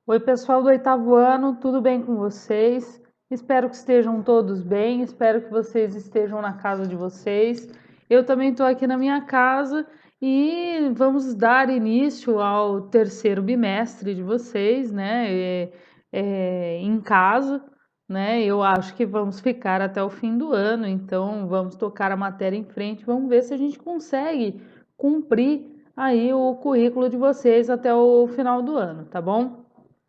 Oi, pessoal do oitavo ano, tudo bem com vocês? Espero que estejam todos bem, espero que vocês estejam na casa de vocês. Eu também estou aqui na minha casa e vamos dar início ao terceiro bimestre de vocês, né? Em casa, né? Eu acho que vamos ficar até o fim do ano, então vamos tocar a matéria em frente, vamos ver se a gente consegue cumprir aí o currículo de vocês até o final do ano, tá bom?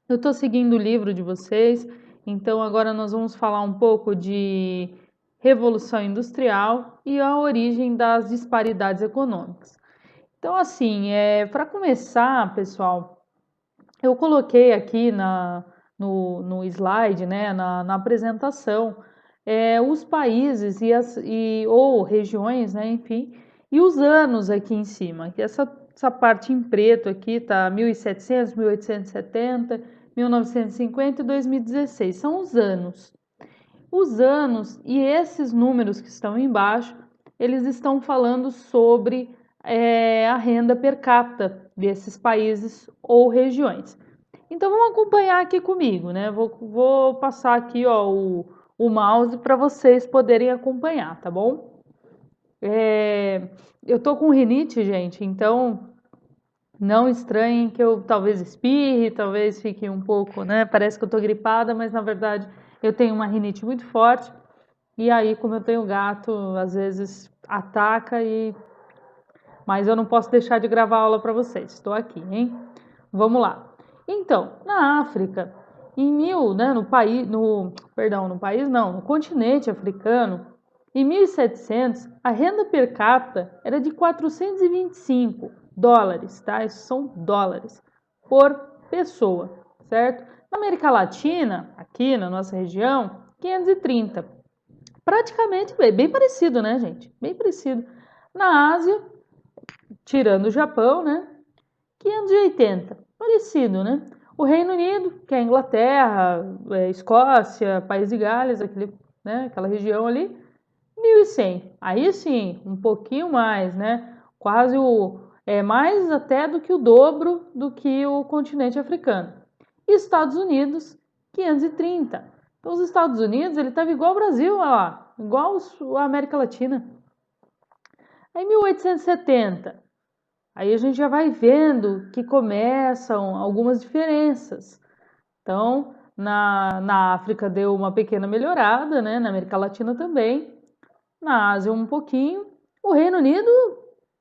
Eu estou seguindo o livro de vocês, então agora nós vamos falar um pouco de Revolução Industrial e a origem das disparidades econômicas. Então, assim, para começar, pessoal, eu coloquei aqui no slide, né, na apresentação, os países ou regiões, né, enfim, e os anos aqui em cima. Essa parte em preto aqui tá 1700, 1870, 1950 e 2016. São os anos. Os anos e esses números que estão embaixo, eles estão falando sobre a renda per capita desses países ou regiões. Então vamos acompanhar aqui comigo, né? Vou passar aqui ó, o mouse para vocês poderem acompanhar, tá bom? Eu tô com rinite, gente, então não estranhem que eu talvez espirre, talvez fique um pouco, né? Parece que eu tô gripada, mas na verdade eu tenho uma rinite muito forte. E aí, como eu tenho gato, às vezes ataca mas eu não posso deixar de gravar a aula para vocês. Estou aqui, hein? Vamos lá. Então, na África, no continente africano, em 1700, a renda per capita era de 425 dólares, tá? Isso são dólares por pessoa, certo? Na América Latina, aqui na nossa região, 530. Praticamente bem parecido, né, gente? Bem parecido. Na Ásia, tirando o Japão, né? 580, parecido, né? O Reino Unido, que é a Inglaterra, Escócia, País de Gales, aquela região ali, 1.100. Aí sim, um pouquinho mais, né? Mais até do que o dobro do que o continente africano. E Estados Unidos, 530. Então os Estados Unidos, ele estava igual ao Brasil, olha lá, igual a América Latina. Aí 1870, aí a gente já vai vendo que começam algumas diferenças. Então, na África deu uma pequena melhorada, né? Na América Latina também. Na Ásia um pouquinho. O Reino Unido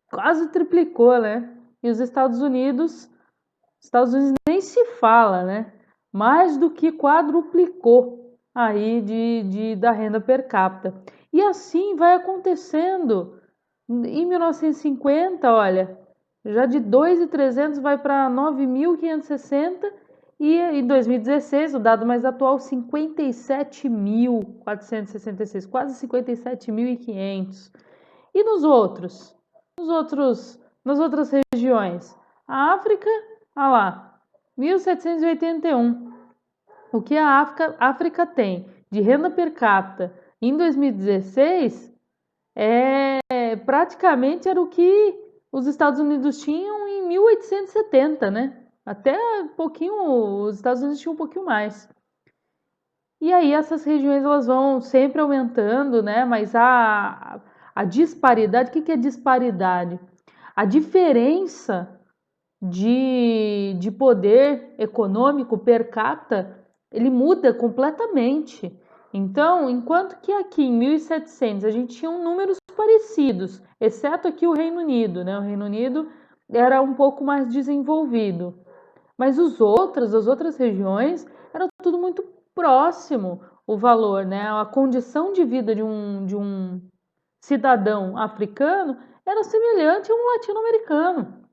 quase triplicou, né? E os Estados Unidos nem se fala, né? Mais do que quadruplicou aí da renda per capita. E assim vai acontecendo. Em 1950, olha, já de 2.300 vai para 9.560 e em 2016, o dado mais atual, 57.466, quase 57.500. E nas outras regiões? A África, olha lá, 1.781. O que a África tem de renda per capita em 2016 praticamente era o que os Estados Unidos tinham em 1870, né? Até um pouquinho, os Estados Unidos tinham um pouquinho mais. E aí essas regiões elas vão sempre aumentando, né? Mas a disparidade, o que é disparidade? A diferença de poder econômico per capita, ele muda completamente. Então, enquanto que aqui em 1700 a gente tinha números parecidos, exceto aqui o Reino Unido, né? O Reino Unido era um pouco mais desenvolvido, mas as outras regiões, era tudo muito próximo o valor, né? A condição de vida de um cidadão africano era semelhante a um latino-americano,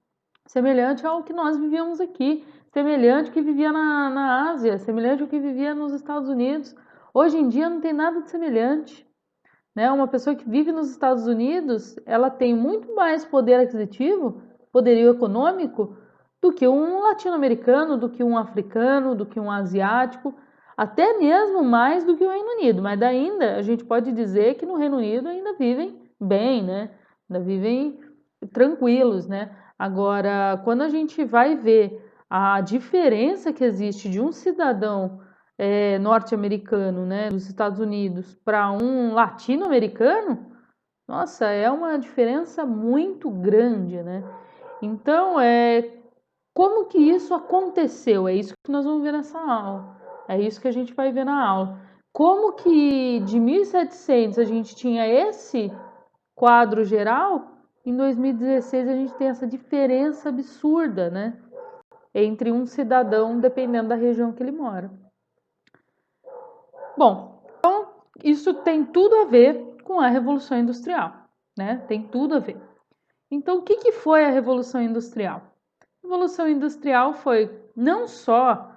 semelhante ao que nós vivíamos aqui, semelhante ao que vivia na Ásia, semelhante ao que vivia nos Estados Unidos. Hoje em dia não tem nada de semelhante, né? Uma pessoa que vive nos Estados Unidos, ela tem muito mais poder aquisitivo, poderio econômico, do que um latino-americano, do que um africano, do que um asiático, até mesmo mais do que o Reino Unido. Mas ainda a gente pode dizer que no Reino Unido ainda vivem bem, né? Ainda vivem tranquilos, né? Agora, quando a gente vai ver a diferença que existe de um cidadão norte-americano, né, dos Estados Unidos, para um latino-americano, nossa, é uma diferença muito grande, né? Então, como que isso aconteceu? É isso que nós vamos ver nessa aula. É isso que a gente vai ver na aula. Como que de 1700 a gente tinha esse quadro geral, em 2016 a gente tem essa diferença absurda, né? Entre um cidadão, dependendo da região que ele mora. Bom, então isso tem tudo a ver com a Revolução Industrial, né? Tem tudo a ver. Então, o que foi a Revolução Industrial? A Revolução Industrial foi não só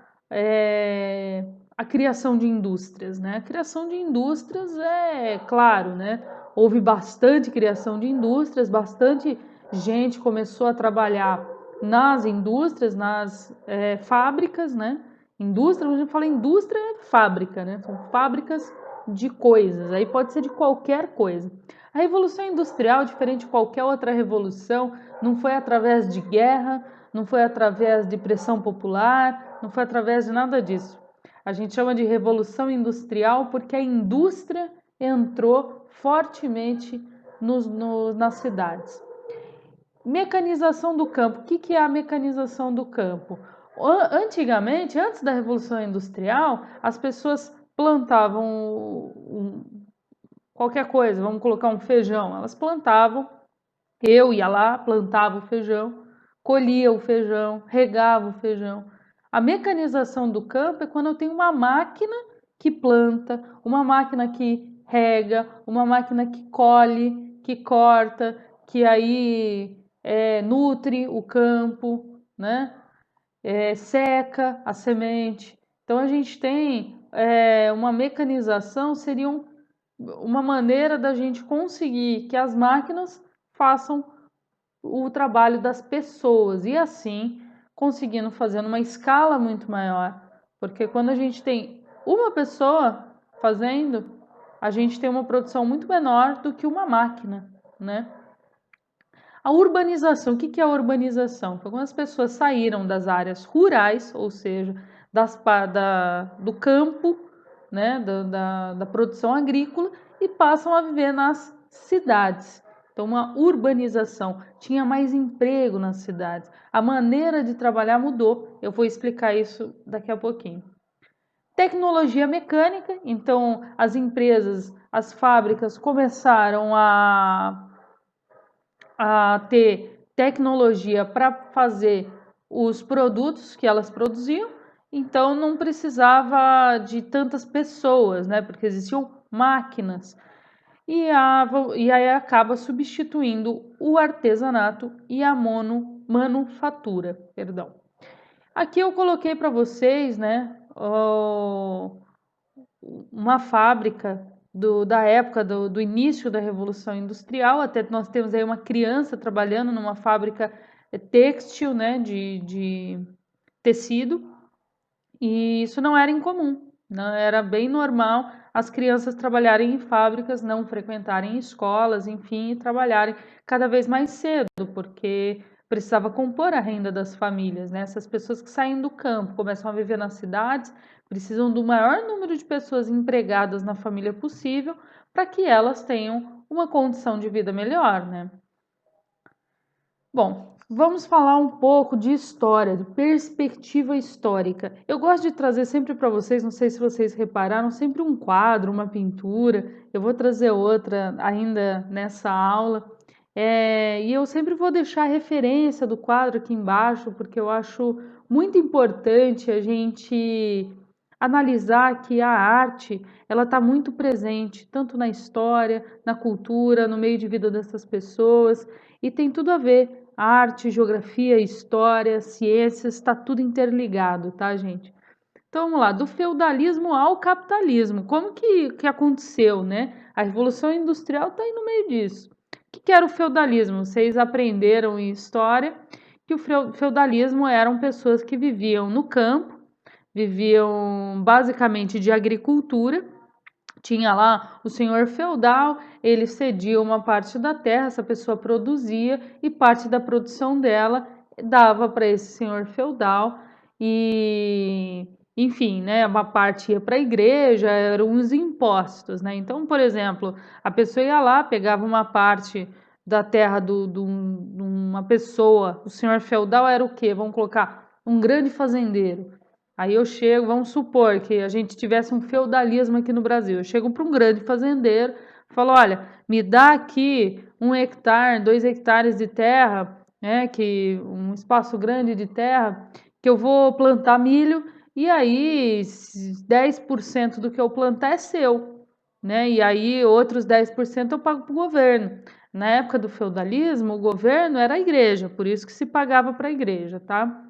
a criação de indústrias, né? A criação de indústrias é claro, né? Houve bastante criação de indústrias, bastante gente começou a trabalhar nas indústrias, nas fábricas, né? Indústria, quando a gente fala indústria, é fábrica, né? São fábricas de coisas, aí pode ser de qualquer coisa. A Revolução Industrial, diferente de qualquer outra revolução, não foi através de guerra, não foi através de pressão popular, não foi através de nada disso. A gente chama de Revolução Industrial porque a indústria entrou fortemente nas cidades. Mecanização do campo. O que é a mecanização do campo? Antigamente, antes da Revolução Industrial, as pessoas plantavam qualquer coisa, vamos colocar um feijão. Elas plantavam, eu ia lá, plantava o feijão, colhia o feijão, regava o feijão. A mecanização do campo é quando eu tenho uma máquina que planta, uma máquina que rega, uma máquina que colhe, que corta, que aí nutre o campo, né? Seca a semente. Então a gente tem uma mecanização, seria uma maneira da gente conseguir que as máquinas façam o trabalho das pessoas e assim conseguindo fazer numa escala muito maior. Porque quando a gente tem uma pessoa fazendo, a gente tem uma produção muito menor do que uma máquina, né? A urbanização, o que é a urbanização? Foi quando as pessoas saíram das áreas rurais, ou seja, do campo, né, da produção agrícola, e passam a viver nas cidades. Então, uma urbanização. Tinha mais emprego nas cidades. A maneira de trabalhar mudou. Eu vou explicar isso daqui a pouquinho. Tecnologia mecânica. Então, as empresas, as fábricas começaram a ter tecnologia para fazer os produtos que elas produziam, então não precisava de tantas pessoas, né? Porque existiam máquinas. E aí acaba substituindo o artesanato e a manufatura, perdão. Aqui eu coloquei para vocês, né, uma fábrica da época do início da Revolução Industrial. Até nós temos aí uma criança trabalhando numa fábrica têxtil, né, de tecido, e isso não era incomum, não era bem normal as crianças trabalharem em fábricas, não frequentarem escolas, enfim, e trabalharem cada vez mais cedo, porque precisava compor a renda das famílias, né? Essas pessoas que saem do campo, começam a viver nas cidades, precisam do maior número de pessoas empregadas na família possível para que elas tenham uma condição de vida melhor, né? Bom, vamos falar um pouco de história, de perspectiva histórica. Eu gosto de trazer sempre para vocês, não sei se vocês repararam, sempre um quadro, uma pintura. Eu vou trazer outra ainda nessa aula. E eu sempre vou deixar a referência do quadro aqui embaixo, porque eu acho muito importante a gente analisar que a arte ela está muito presente, tanto na história, na cultura, no meio de vida dessas pessoas, e tem tudo a ver. Arte, geografia, história, ciências, está tudo interligado, tá, gente? Então vamos lá, do feudalismo ao capitalismo. Como que aconteceu, né? A Revolução Industrial está aí no meio disso. O que era o feudalismo? Vocês aprenderam em história que o feudalismo eram pessoas que viviam no campo, viviam basicamente de agricultura. Tinha lá o senhor feudal, ele cedia uma parte da terra, essa pessoa produzia e parte da produção dela dava para esse senhor feudal e, enfim, né, uma parte ia para a igreja, eram os impostos, né? Então, por exemplo, a pessoa ia lá, pegava uma parte da terra de uma pessoa, o senhor feudal era o quê? Vamos colocar um grande fazendeiro. Aí eu chego, vamos supor que a gente tivesse um feudalismo aqui no Brasil. Eu chego para um grande fazendeiro, falo, olha, me dá aqui 1 hectare, 2 hectares de terra, né, que um espaço grande de terra, que eu vou plantar milho, e aí 10% do que eu plantar é seu, né? E aí outros 10% eu pago para o governo. Na época do feudalismo, o governo era a igreja, por isso que se pagava para a igreja, tá?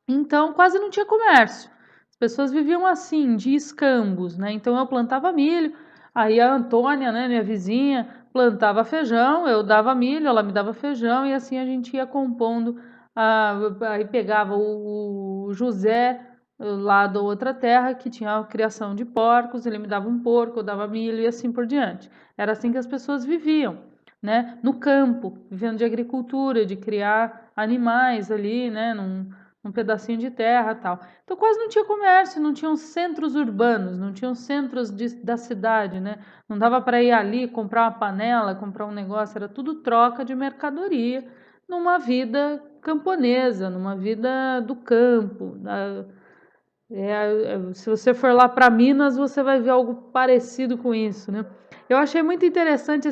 Então quase não tinha comércio. As pessoas viviam assim, de escambos, né? Então eu plantava milho, aí a Antônia, né, minha vizinha, plantava feijão, eu dava milho, ela me dava feijão e assim a gente ia compondo. Aí pegava o José lá da outra terra que tinha a criação de porcos, ele me dava um porco, eu dava milho e assim por diante. Era assim que as pessoas viviam, né? No campo, vivendo de agricultura, de criar animais ali, né? Um pedacinho de terra tal. Então quase não tinha comércio, não tinham centros urbanos, não tinham centros da cidade, né? Não dava para ir ali comprar uma panela, comprar um negócio, era tudo troca de mercadoria numa vida camponesa, numa vida do campo. Se você for lá para Minas, você vai ver algo parecido com isso, né? Eu achei muito interessante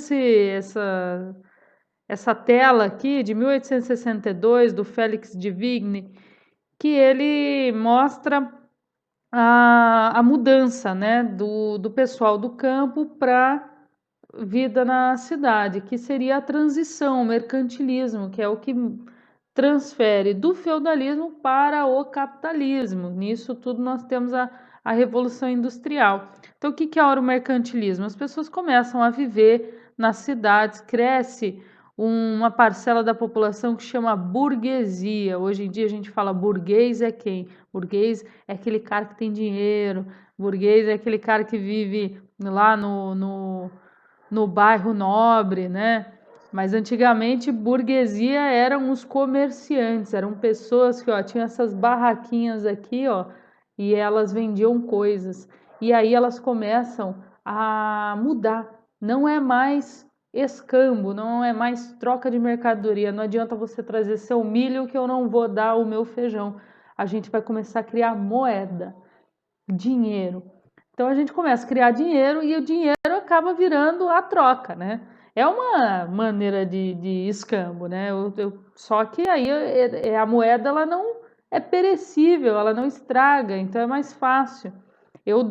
essa tela aqui de 1862 do Félix de Vigny, que ele mostra a mudança, né, do pessoal do campo para vida na cidade, que seria a transição, o mercantilismo, que é o que transfere do feudalismo para o capitalismo. Nisso tudo nós temos a Revolução Industrial. Então, o que é o mercantilismo? As pessoas começam a viver nas cidades, cresce uma parcela da população que chama burguesia. Hoje em dia a gente fala burguês é quem? Burguês é aquele cara que tem dinheiro, burguês é aquele cara que vive lá no bairro nobre, né? Mas antigamente burguesia eram os comerciantes, eram pessoas que ó, tinham essas barraquinhas aqui, ó, e elas vendiam coisas. E aí elas começam a mudar. Não é mais escambo, não é mais troca de mercadoria. Não adianta você trazer seu milho que eu não vou dar o meu feijão. A gente vai começar a criar moeda, dinheiro. Então a gente começa a criar dinheiro e o dinheiro acaba virando a troca, né? É uma maneira de escambo, né? Só que aí a moeda ela não é perecível, ela não estraga, então é mais fácil. Eu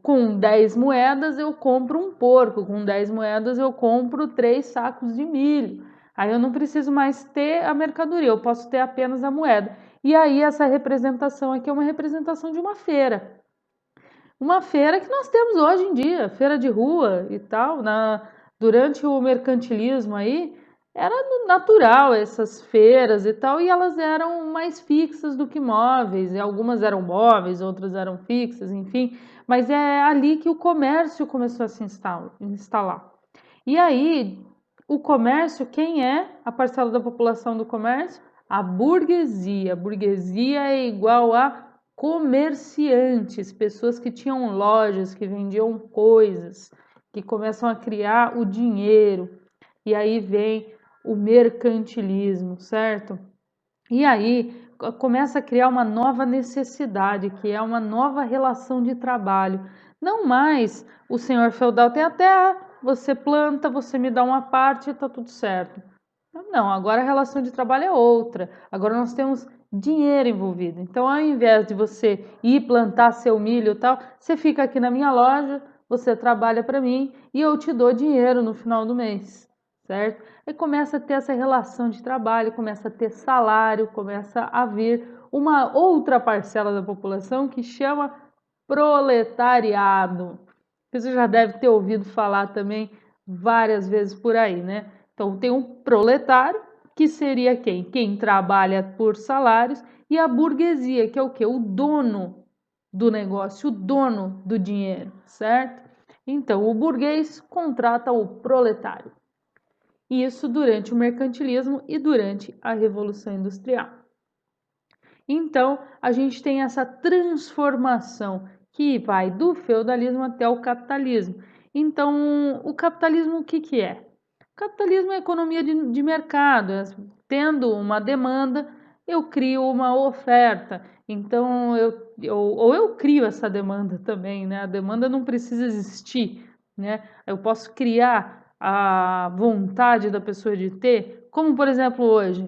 com 10 moedas eu compro um porco, com 10 moedas eu compro 3 sacos de milho. Aí eu não preciso mais ter a mercadoria, eu posso ter apenas a moeda. E aí essa representação aqui é uma representação de uma feira. Uma feira que nós temos hoje em dia, feira de rua e tal, durante o mercantilismo aí, era natural essas feiras e tal, e elas eram mais fixas do que móveis, e algumas eram móveis, outras eram fixas, enfim, mas é ali que o comércio começou a se instalar. E aí, o comércio, quem é a parcela da população do comércio? A burguesia. A burguesia é igual a comerciantes, pessoas que tinham lojas, que vendiam coisas, que começam a criar o dinheiro. E aí vem o mercantilismo, certo? E aí começa a criar uma nova necessidade, que é uma nova relação de trabalho. Não mais o senhor feudal tem a terra, você planta, você me dá uma parte e está tudo certo. Não, agora a relação de trabalho é outra. Agora nós temos dinheiro envolvido. Então, ao invés de você ir plantar seu milho e tal, você fica aqui na minha loja, você trabalha para mim e eu te dou dinheiro no final do mês, certo? Aí começa a ter essa relação de trabalho, começa a ter salário, começa a vir uma outra parcela da população que chama proletariado. Você já deve ter ouvido falar também várias vezes por aí, né? Então tem um proletário, que seria quem? Quem trabalha por salários, e a burguesia, que é o quê? O dono do negócio, o dono do dinheiro, certo? Então o burguês contrata o proletário. Isso durante o mercantilismo e durante a Revolução Industrial. Então, a gente tem essa transformação que vai do feudalismo até o capitalismo. Então, o capitalismo o que que é? O capitalismo é economia de mercado. Tendo uma demanda, eu crio uma oferta. Então, ou eu crio essa demanda também, né? A demanda não precisa existir, né? Eu posso criar a vontade da pessoa de ter, como por exemplo hoje.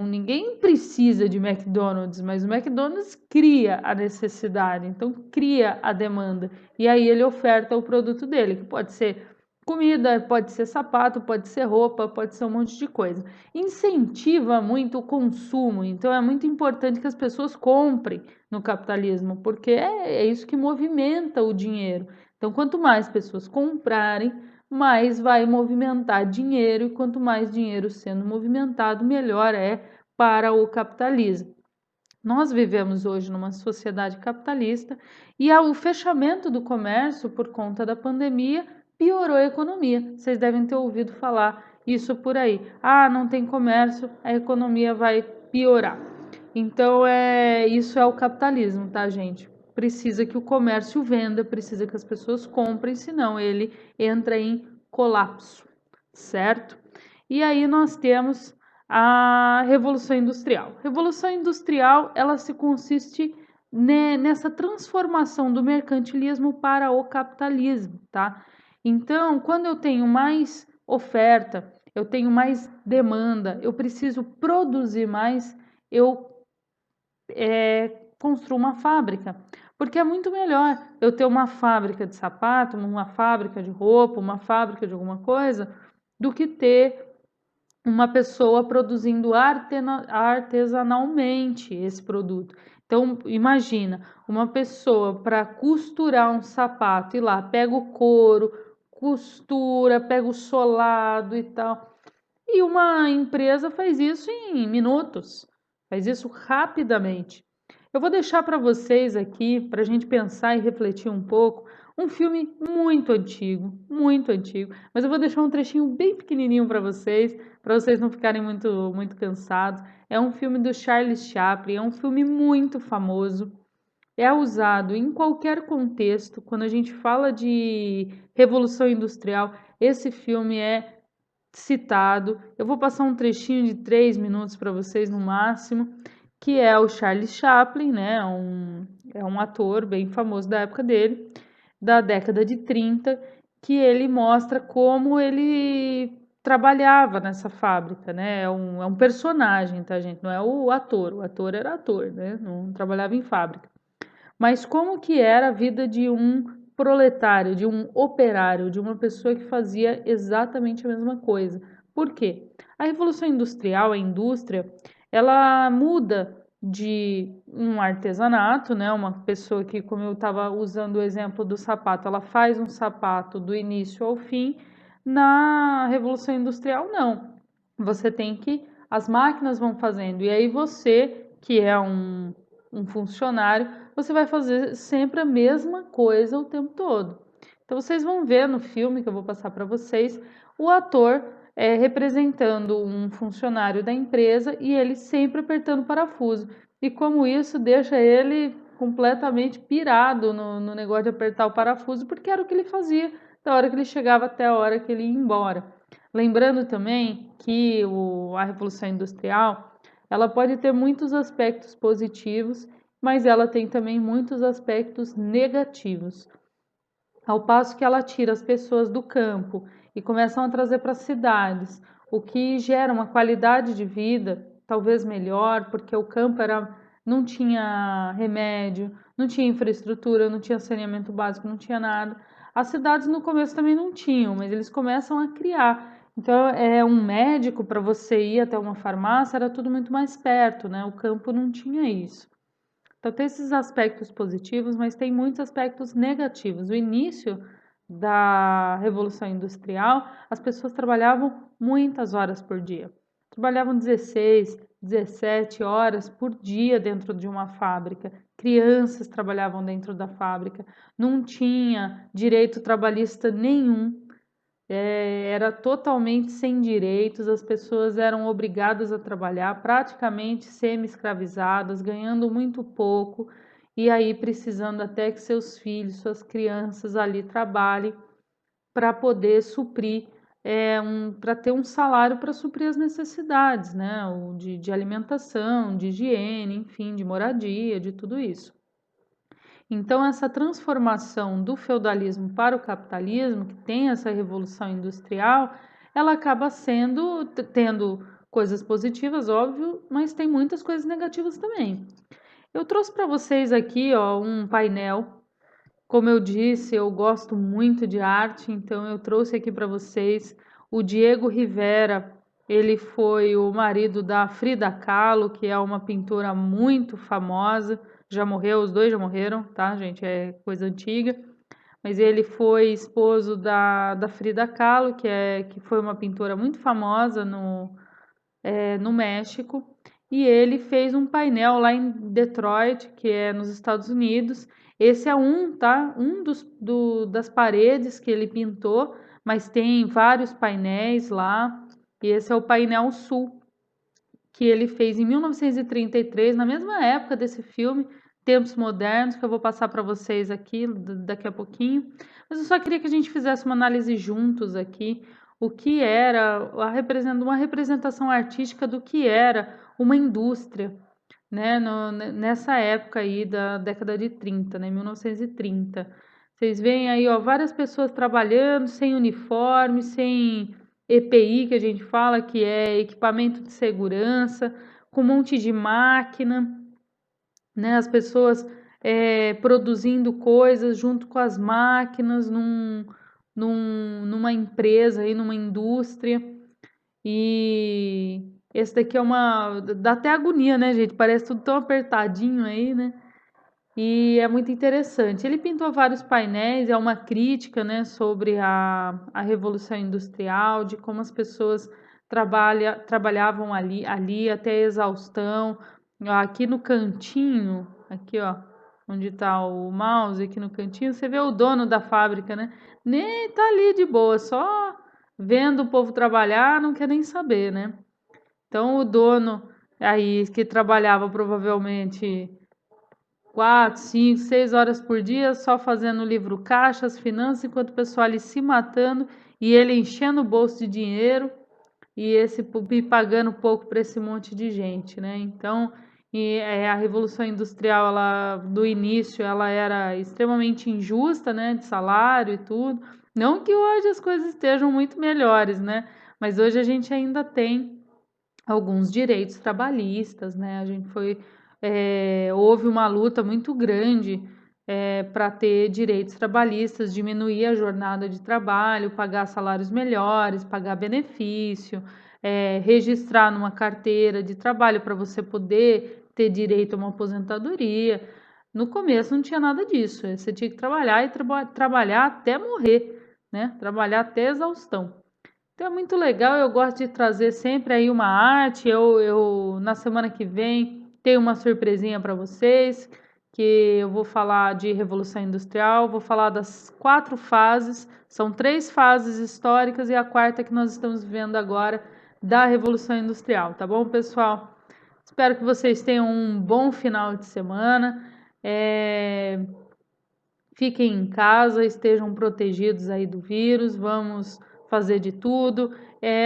Ninguém precisa de McDonald's, mas o McDonald's cria a necessidade, então cria a demanda. E aí ele oferta o produto dele, que pode ser comida, pode ser sapato, pode ser roupa, pode ser um monte de coisa. Incentiva muito o consumo, então é muito importante que as pessoas comprem no capitalismo, porque é isso que movimenta o dinheiro. Então, quanto mais pessoas comprarem, mais vai movimentar dinheiro, e quanto mais dinheiro sendo movimentado, melhor é para o capitalismo. Nós vivemos hoje numa sociedade capitalista e o fechamento do comércio por conta da pandemia piorou a economia. Vocês devem ter ouvido falar isso por aí. Ah, não tem comércio, a economia vai piorar. Então, isso é o capitalismo, tá, gente? Precisa que o comércio venda, precisa que as pessoas comprem, senão ele entra em colapso, certo? E aí nós temos a Revolução Industrial. Revolução Industrial, ela se consiste nessa transformação do mercantilismo para o capitalismo, tá? Então, quando eu tenho mais oferta, eu tenho mais demanda, eu preciso produzir mais, eu construo uma fábrica. Porque é muito melhor eu ter uma fábrica de sapato, uma fábrica de roupa, uma fábrica de alguma coisa, do que ter uma pessoa produzindo artesanalmente esse produto. Então, imagina, uma pessoa para costurar um sapato, e lá, pega o couro, costura, pega o solado e tal. E uma empresa faz isso em minutos, faz isso rapidamente. Eu vou deixar para vocês aqui, para a gente pensar e refletir um pouco, um filme muito antigo, mas eu vou deixar um trechinho bem pequenininho para vocês não ficarem muito cansados. É um filme do Charles Chaplin, é um filme muito famoso, é usado em qualquer contexto. Quando a gente fala de Revolução Industrial, esse filme é citado. Eu vou passar um trechinho de 3 minutos para vocês no máximo, que é o Charles Chaplin, né? É um ator bem famoso da época dele, da década de 30, que ele mostra como ele trabalhava nessa fábrica, né? É um personagem, tá, gente? Não é o ator era ator, né? Não trabalhava em fábrica. Mas como que era a vida de um proletário, de um operário, de uma pessoa que fazia exatamente a mesma coisa? Por quê? A Revolução Industrial, a indústria, ela muda de um artesanato, né? Uma pessoa que, como eu estava usando o exemplo do sapato, ela faz um sapato do início ao fim. Na Revolução Industrial, não. Você tem que, as máquinas vão fazendo, e aí você, que é um funcionário, você vai fazer sempre a mesma coisa o tempo todo. Então vocês vão ver no filme que eu vou passar para vocês o ator representando um funcionário da empresa e ele sempre apertando o parafuso. E como isso deixa ele completamente pirado no negócio de apertar o parafuso, porque era o que ele fazia da hora que ele chegava até a hora que ele ia embora. Lembrando também que a Revolução Industrial ela pode ter muitos aspectos positivos, mas ela tem também muitos aspectos negativos. Ao passo que ela tira as pessoas do campo e começam a trazer para as cidades, o que gera uma qualidade de vida talvez melhor, porque o campo não tinha remédio, não tinha infraestrutura, não tinha saneamento básico, não tinha nada. As cidades no começo também não tinham, mas eles começam a criar. Então, um médico para você ir até uma farmácia era tudo muito mais perto, né? O campo não tinha isso. Então, tem esses aspectos positivos, mas tem muitos aspectos negativos. O início da Revolução Industrial, as pessoas trabalhavam muitas horas por dia. Trabalhavam 16, 17 horas por dia dentro de uma fábrica. Crianças trabalhavam dentro da fábrica. Não tinha direito trabalhista nenhum. era totalmente sem direitos, as pessoas eram obrigadas a trabalhar, praticamente semi-escravizadas, ganhando muito pouco, e aí precisando até que seus filhos, suas crianças ali trabalhem para poder suprir, para ter um salário para suprir as necessidades, né? De alimentação, de higiene, enfim, de moradia, de tudo isso. Então, essa transformação do feudalismo para o capitalismo, que tem essa revolução industrial, ela acaba tendo coisas positivas, óbvio, mas tem muitas coisas negativas também. Eu trouxe para vocês aqui, ó, um painel. Como eu disse, eu gosto muito de arte, então eu trouxe aqui para vocês o Diego Rivera. Ele foi o marido da Frida Kahlo, que é uma pintora muito famosa. Já morreu, os dois já morreram, tá, gente? É coisa antiga. Mas ele foi esposo da Frida Kahlo, que foi uma pintora muito famosa no México, e ele fez um painel lá em Detroit, que é nos Estados Unidos. Esse é um, tá? Das paredes que ele pintou, mas tem vários painéis lá. E esse é o painel sul, que ele fez em 1933, na mesma época desse filme, Tempos Modernos, que eu vou passar para vocês aqui daqui a pouquinho. Mas eu só queria que a gente fizesse uma análise juntos aqui, o que era uma representação artística do que era uma indústria, né, nessa época aí da década de 30, né, 1930. Vocês veem aí, ó, várias pessoas trabalhando sem uniforme, sem EPI, que a gente fala que é equipamento de segurança, com um monte de máquina, né? As pessoas produzindo coisas junto com as máquinas numa empresa aí, numa indústria. E esse daqui dá até agonia, né, gente? Parece tudo tão apertadinho aí, né? E é muito interessante. Ele pintou vários painéis, é uma crítica, né, sobre a Revolução Industrial, de como as pessoas trabalhavam ali até a exaustão. Aqui no cantinho, aqui ó, onde está o mouse, aqui no cantinho, você vê o dono da fábrica, né? Nem tá ali de boa, só vendo o povo trabalhar, não quer nem saber, né? Então o dono aí que trabalhava provavelmente 4, 5, 6 horas por dia só fazendo livro caixa, as finanças, enquanto o pessoal ali se matando e ele enchendo o bolso de dinheiro e esse e pagando pouco para esse monte de gente, né? Então, a Revolução Industrial, ela, do início, ela era extremamente injusta, né? De salário e tudo. Não que hoje as coisas estejam muito melhores, né? Mas hoje a gente ainda tem alguns direitos trabalhistas, né? Houve uma luta muito grande para ter direitos trabalhistas, diminuir a jornada de trabalho, pagar salários melhores, pagar benefício, registrar numa carteira de trabalho para você poder ter direito a uma aposentadoria. No começo não tinha nada disso, você tinha que trabalhar e trabalhar até morrer, né? Trabalhar até exaustão. Então é muito legal, eu gosto de trazer sempre aí uma arte. Eu na semana que vem tenho uma surpresinha para vocês, que eu vou falar de Revolução Industrial, vou falar das 4 fases, são 3 fases históricas e a quarta que nós estamos vivendo agora da Revolução Industrial, tá bom, pessoal? Espero que vocês tenham um bom final de semana. Fiquem em casa, estejam protegidos aí do vírus, vamos fazer de tudo.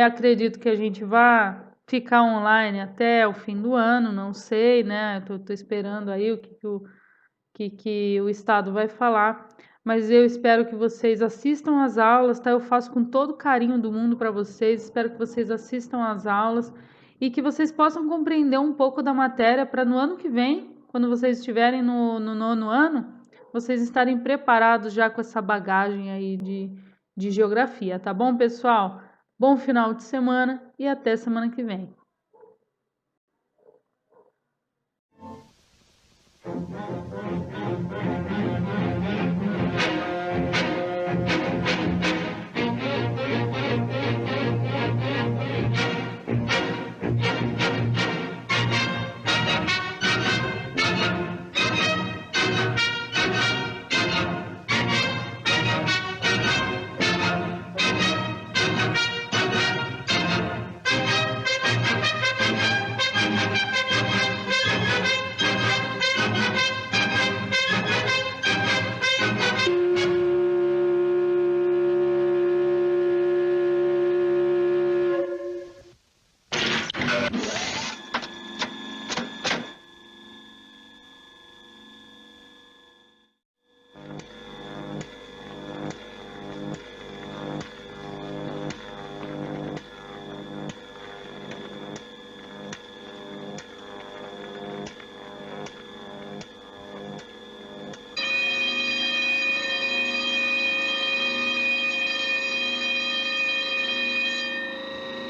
Acredito que a gente vai ficar online até o fim do ano, não sei, né? Tô esperando aí que o Estado vai falar, mas eu espero que vocês assistam às aulas, tá? Eu faço com todo o carinho do mundo para vocês, espero que vocês assistam às aulas e que vocês possam compreender um pouco da matéria para no ano que vem, quando vocês estiverem no nono ano, vocês estarem preparados já com essa bagagem aí de geografia, tá bom, pessoal? Bom final de semana e até semana que vem.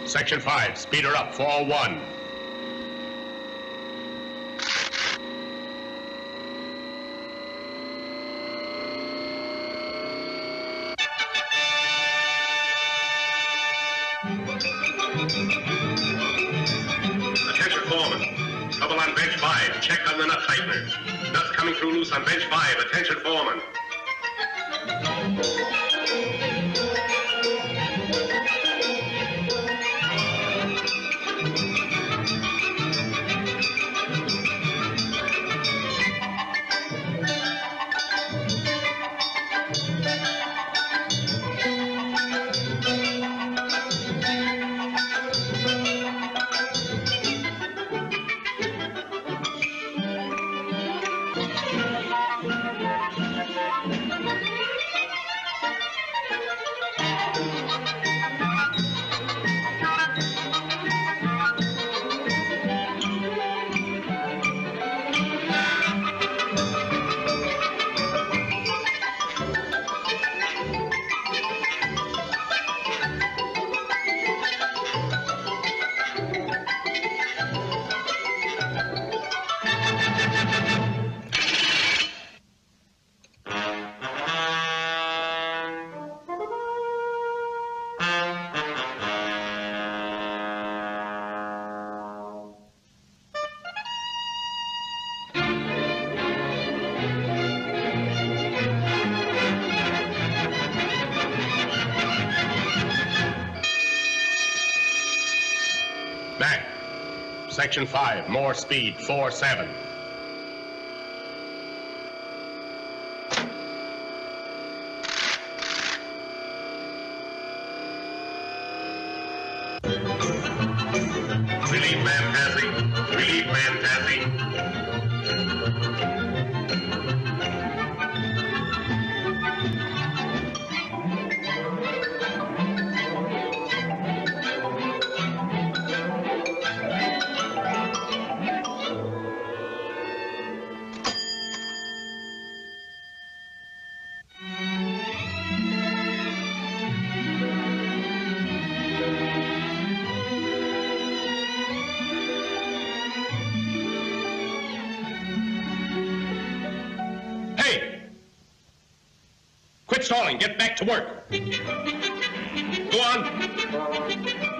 Section 5, speed her up, 401. Attention, foreman. Trouble on bench 5. Check on the nut tighteners. Nuts coming through loose on bench 5. Attention, foreman. Back. Section 5, more speed, 4-7. Relief man passing. Relief man passing. Hey! Quit stalling, get back to work. Go on.